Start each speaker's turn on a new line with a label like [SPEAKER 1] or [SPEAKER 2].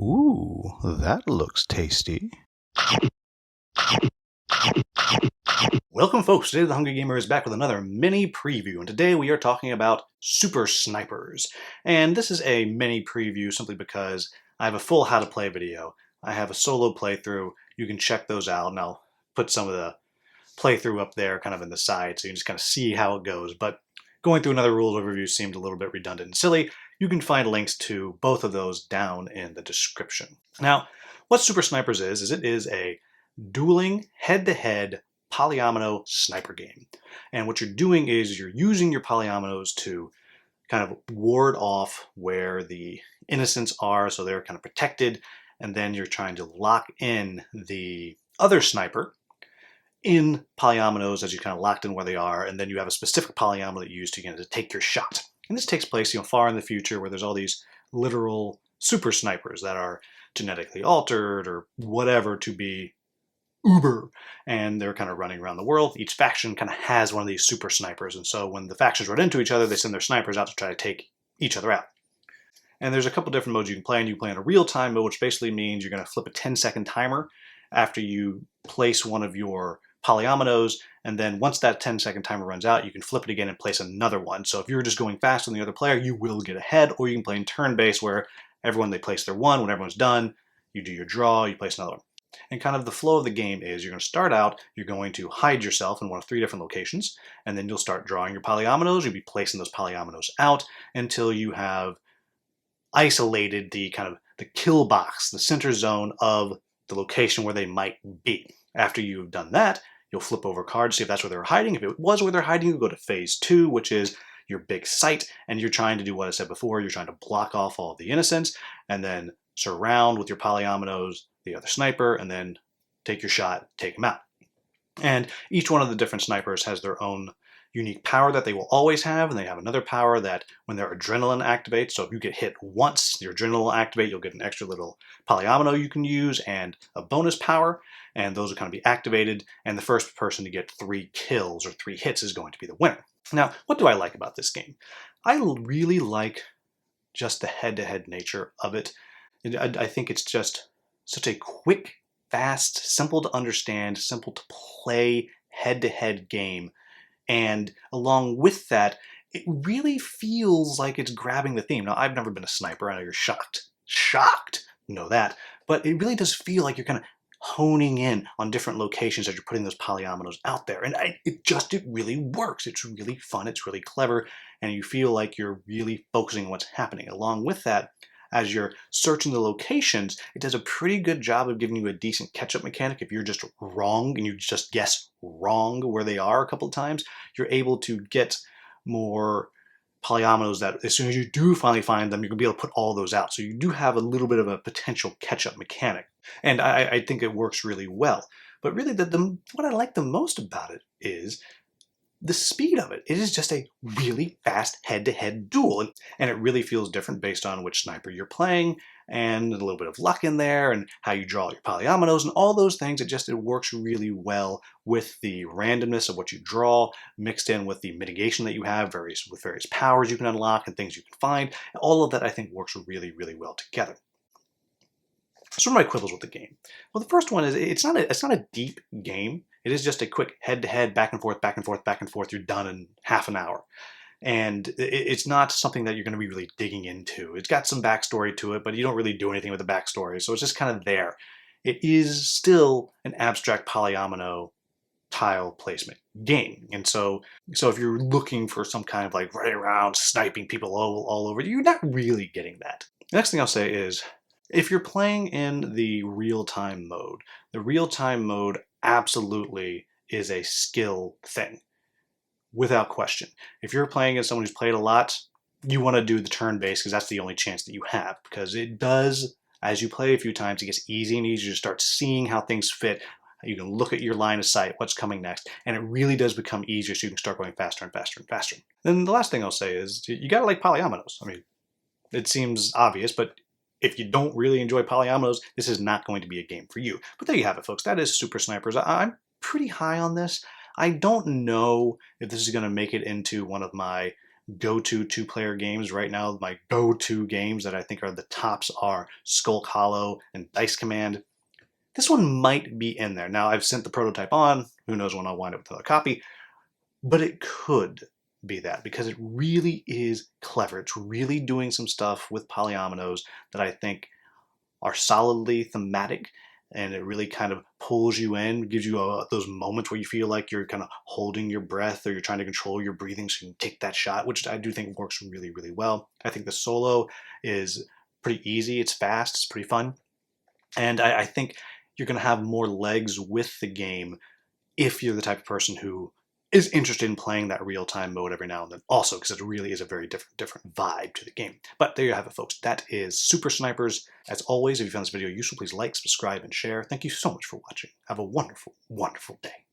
[SPEAKER 1] Ooh, that looks tasty. Welcome folks, today the Hungry Gamer is back with another mini preview, and today we are talking about Super Snipers. And this is a mini preview simply because I have a full how to play video. I have a solo playthrough, you can check those out, and I'll put some of the playthrough up there kind of in the side so you can just kind of see how it goes. But going through another rules overview seemed a little bit redundant and silly. You can find links to both of those down in the description. Now, what Super Snipers is it is a dueling head-to-head polyomino sniper game. And what you're doing is you're using your polyominoes to kind of ward off where the innocents are, so they're kind of protected, and then you're trying to lock in the other sniper in polyominoes as you kind of locked in where they are, and then you have a specific polyomino that you use to take your shot. And this takes place, far in the future where there's all these literal super snipers that are genetically altered or whatever to be uber, and they're kind of running around the world. Each faction kind of has one of these super snipers, and so when the factions run into each other, they send their snipers out to try to take each other out. And there's a couple different modes you can play, and you play in a real-time mode, which basically means you're going to flip a 10-second timer after you place one of your polyominoes, and then once that 10-second timer runs out, you can flip it again and place another one. So if you're just going faster than the other player, you will get ahead, or you can play in turn-based where they place their one, when everyone's done, you do your draw, you place another one. And kind of the flow of the game is you're going to start out, you're going to hide yourself in one of 3 different locations, and then you'll start drawing your polyominoes. You'll be placing those polyominoes out until you have isolated the kind of the kill box, the center zone of the location where they might be. After you've done that, you'll flip over a card to see if that's where they're hiding. If it was where they're hiding, you go to phase 2, which is your big sight, and you're trying to do what I said before. You're trying to block off all of the innocents, and then surround with your polyominoes the other sniper, and then take your shot, take him out. And each one of the different snipers has their own unique power that they will always have, and they have another power that when their adrenaline activates, so if you get hit once, your adrenaline will activate, you'll get an extra little polyomino you can use and a bonus power, and those will kind of be activated, and the first person to get 3 kills or 3 hits is going to be the winner. Now, what do I like about this game? I really like just the head-to-head nature of it. I think it's just such a quick, fast, simple to understand, simple to play head-to-head game. And along with that, it really feels like it's grabbing the theme. Now, I've never been a sniper. I know you're shocked, you know that. But it really does feel like you're kind of honing in on different locations as you're putting those polyominoes out there. And it really works. It's really fun. It's really clever. And you feel like you're really focusing on what's happening. Along with that, as you're searching the locations, it does a pretty good job of giving you a decent catch-up mechanic. If you're just wrong and you just guess wrong where they are a couple of times, you're able to get more polyominoes that as soon as you do finally find them, you're going to be able to put all those out. So you do have a little bit of a potential catch-up mechanic. And I think it works really well. But really, what I like the most about it is the speed of it. It is just a really fast head-to-head duel, and it really feels different based on which sniper you're playing, and a little bit of luck in there, and how you draw your polyominoes, and all those things. It works really well with the randomness of what you draw, mixed in with the mitigation that you have, with various powers you can unlock and things you can find. All of that, I think, works really, really well together. So what are my quibbles with the game? Well, the first one is it's not a deep game. It is just a quick head-to-head, back and forth, back and forth, back and forth. You're done in half an hour. And it's not something that you're going to be really digging into. It's got some backstory to it, but you don't really do anything with the backstory. So it's just kind of there. It is still an abstract polyomino tile placement game. And so if you're looking for some kind of like running around sniping people all over, you're not really getting that. The next thing I'll say is, if you're playing in the real-time mode absolutely is a skill thing, without question. If you're playing as someone who's played a lot, you want to do the turn-based because that's the only chance that you have. Because it does, as you play a few times, it gets easier and easier to start seeing how things fit. You can look at your line of sight, what's coming next, and it really does become easier so you can start going faster and faster and faster. Then the last thing I'll say is, you gotta like polyominoes. I mean, it seems obvious, but if you don't really enjoy polyominoes, this is not going to be a game for you. But there you have it, folks. That is Super Snipers. I'm pretty high on this. I don't know if this is going to make it into one of my go-to two-player games right now. My go-to games that I think are the tops are Skull Hollow and Dice Command. This one might be in there. Now, I've sent the prototype on. Who knows when I'll wind up with a copy. But it could be that because it really is clever. It's really doing some stuff with polyominoes that I think are solidly thematic, and it really kind of pulls you in, gives you those moments where you feel like you're kind of holding your breath or you're trying to control your breathing so you can take that shot, which I do think works really, really well. I think the solo is pretty easy. It's fast. It's pretty fun. And I think you're going to have more legs with the game if you're the type of person who is interested in playing that real-time mode every now and then also, because it really is a very different vibe to the game. But there you have it, folks. That is Super Snipers. As always, if you found this video useful, please like, subscribe, and share. Thank you so much for watching. Have a wonderful, wonderful day.